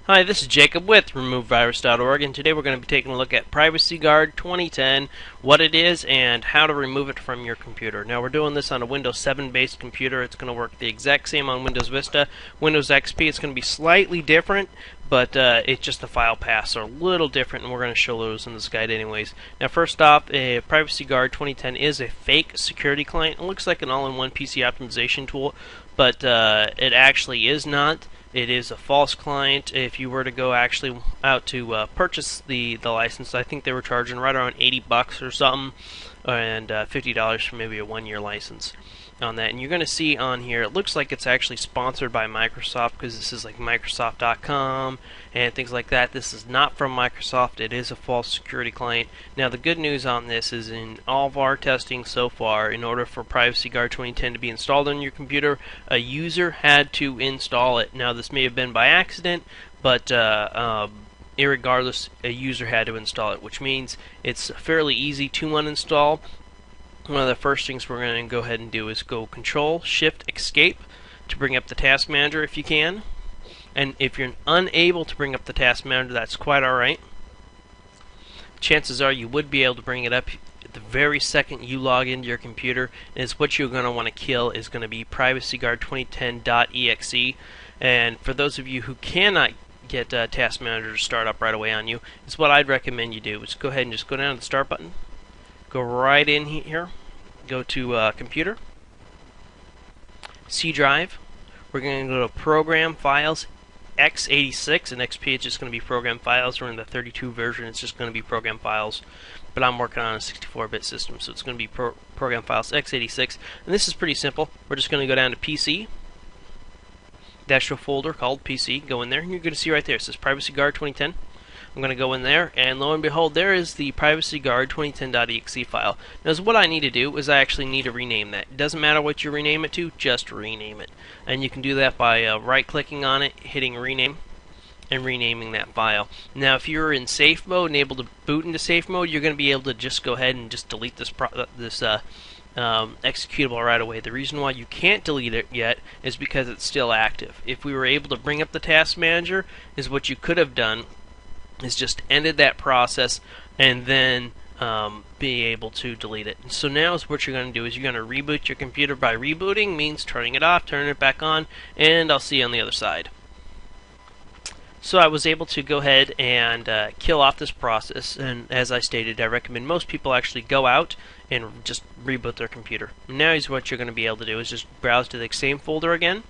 Hi, this is Jacob with RemoveVirus.org, and today we're going to be taking a look at PrivacyGuard 2010, what it is, and how to remove it from your computer. Now, we're doing this on a Windows 7 based computer. It's going to work the exact same on Windows Vista. Windows XP, it's going to be slightly different, but it's just the file paths are a little different, and we're going to show those in this guide anyways. Now, first off, PrivacyGuard 2010 is a fake security client. It looks like an all-in-one PC optimization tool, but it actually is not. It is a false client. If you were to go actually out to purchase the license, I think they were charging right around $80 or something, and $50 for maybe a 1-year license on that. And you're going to see on here, it looks like it's actually sponsored by Microsoft, because this is like Microsoft.com and things like that. This is not from Microsoft. It is a false security client. Now, the good news on this is in all of our testing so far, in order for PrivacyGuard 2010 to be installed on your computer, a user had to install it. Now, this may have been by accident, but irregardless, a user had to install it, which means it's fairly easy to uninstall. One of the first things we're going to go ahead and do is go Control-Shift-Escape to bring up the Task Manager if you can. And if you're unable to bring up the Task Manager, that's quite alright. Chances are you would be able to bring it up the very second you log into your computer. And what you're going to want to kill is going to be PrivacyGuard2010.exe. And for those of you who cannot get Task Manager to start up right away on you, is what I'd recommend you do is go ahead and just go down to the Start button. Go right in here, go to Computer, C Drive. We're going to go to Program Files, x86, and XP is just going to be Program Files. We're in the 32 version, it's just going to be Program Files. But I'm working on a 64-bit system, so it's going to be Program Files, x86. And this is pretty simple. We're just going to go down to PC. That's your folder called PC. Go in there, and you're going to see right there, it says PrivacyGuard 2010. I'm going to go in there, and lo and behold, there is the PrivacyGuard 2010.exe file. Now, what I need to do is I actually need to rename that. It doesn't matter what you rename it to, just rename it. And you can do that by right-clicking on it, hitting Rename, and renaming that file. Now, if you're in safe mode and able to boot into safe mode, you're going to be able to just go ahead and just delete this executable right away. The reason why you can't delete it yet is because it's still active. If we were able to bring up the Task Manager, is what you could have done is just ended that process and then be able to delete it. So now is what you're going to do is you're going to reboot your computer. By rebooting means turning it off, turning it back on, and I'll see you on the other side. So I was able to go ahead and kill off this process, and as I stated, I recommend most people actually go out and just reboot their computer. Now is what you're going to be able to do is just browse to the same folder again,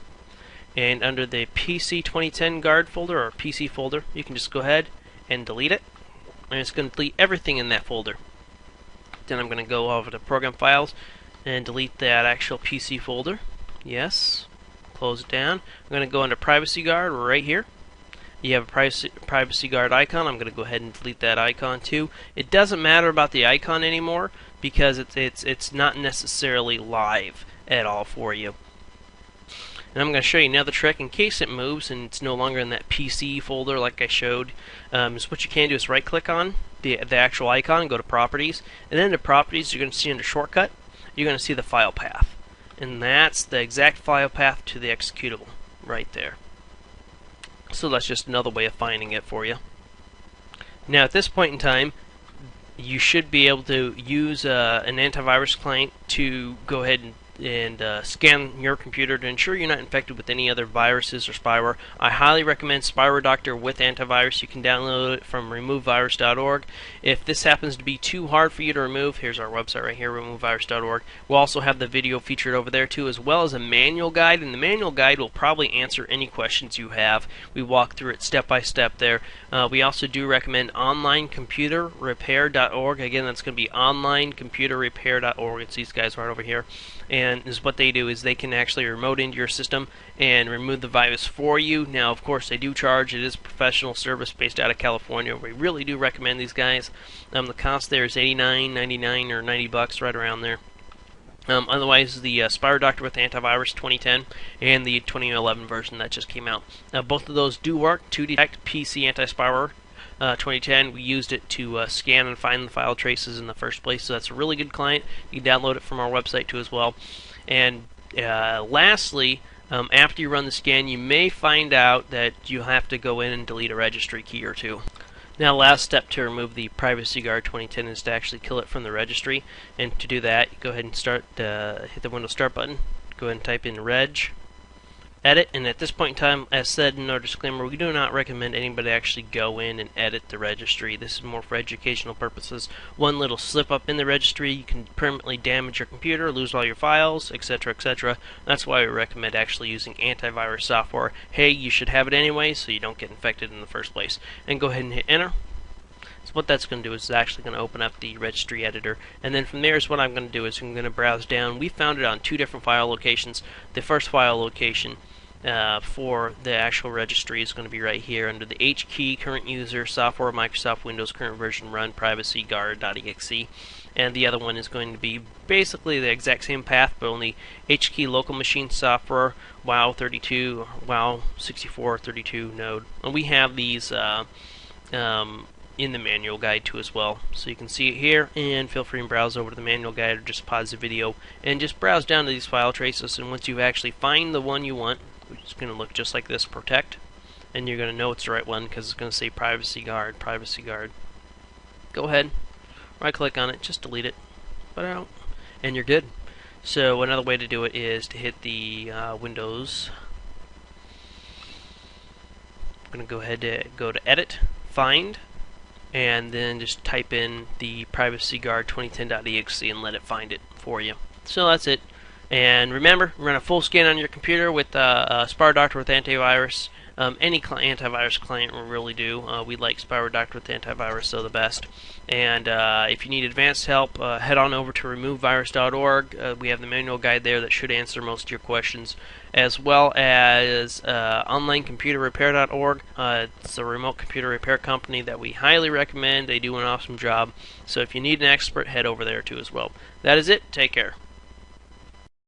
and under the PC 2010 guard folder or PC folder, you can just go ahead and delete it, and it's going to delete everything in that folder. Then I'm going to go over to Program Files and delete that actual PC folder. Yes, close it down. I'm going to go into PrivacyGuard right here. You have a PrivacyGuard icon. I'm going to go ahead and delete that icon too. It doesn't matter about the icon anymore because it's not necessarily live at all for you. And I'm going to show you another trick in case it moves and it's no longer in that PC folder like I showed. So what you can do is right click on the actual icon, go to Properties, and then to Properties you're going to see under Shortcut, you're going to see the file path. And that's the exact file path to the executable right there. So that's just another way of finding it for you. Now at this point in time, you should be able to use an antivirus client to go ahead and scan your computer to ensure you're not infected with any other viruses or spyware. I highly recommend Spyware Doctor with antivirus. You can download it from RemoveVirus.org. If this happens to be too hard for you to remove, here's our website right here, RemoveVirus.org. We'll also have the video featured over there too, as well as a manual guide, and the manual guide will probably answer any questions you have. We walk through it step by step there. We also do recommend onlinecomputerrepair.org. Again, that's going to be onlinecomputerrepair.org. It's these guys right over here. And is what they do is they can actually remote into your system and remove the virus for you. Now, of course, they do charge. It is a professional service based out of California. We really do recommend these guys. The cost there is $89.99 or $90 right around there. Otherwise, the Spyware Doctor with Antivirus 2010 and the 2011 version that just came out. Both of those do work to detect PC anti-spyware. 2010, we used it to scan and find the file traces in the first place, so that's a really good client. You can download it from our website too as well. And lastly, after you run the scan, you may find out that you have to go in and delete a registry key or two. Now, last step to remove the PrivacyGuard 2010 is to actually kill it from the registry. And to do that, go ahead and hit the Windows Start button. Go ahead and type in reg, edit, and at this point in time, as said in our disclaimer, we do not recommend anybody actually go in and edit the registry. This is more for educational purposes. One little slip up in the registry, you can permanently damage your computer, lose all your files, etc., etc. That's why we recommend actually using antivirus software. Hey, you should have it anyway, so you don't get infected in the first place. And go ahead and hit enter. So what that's going to do is it's actually going to open up the registry editor, and then from there is what I'm going to do is I'm going to browse down. We found it on 2 different file locations. The first file location for the actual registry is going to be right here under the H key, current user, software, Microsoft Windows, current version, run, PrivacyGuard.exe. And the other one is going to be basically the exact same path, but only H key, local machine software, WoW 32, WoW 64, 32 node. And we have these in the manual guide too as well, so you can see it here, and feel free to browse over to the manual guide or just pause the video and just browse down to these file traces. And once you actually find the one you want, which is going to look just like this, protect, and you're going to know it's the right one because it's going to say PrivacyGuard, PrivacyGuard. Go ahead, right click on it, just delete it, put it out, and you're good. So another way to do it is to hit the Windows. I'm going to go ahead to go to edit, find, and then just type in the PrivacyGuard 2010.exe and let it find it for you. So that's it. And remember, run a full scan on your computer with Spyware Doctor with antivirus. Any antivirus client will really do. We like Spyware Doctor with antivirus, so the best. And if you need advanced help, head on over to removevirus.org. We have the manual guide there that should answer most of your questions, as well as onlinecomputerrepair.org. It's a remote computer repair company that we highly recommend. They do an awesome job. So if you need an expert, head over there too as well. That is it. Take care.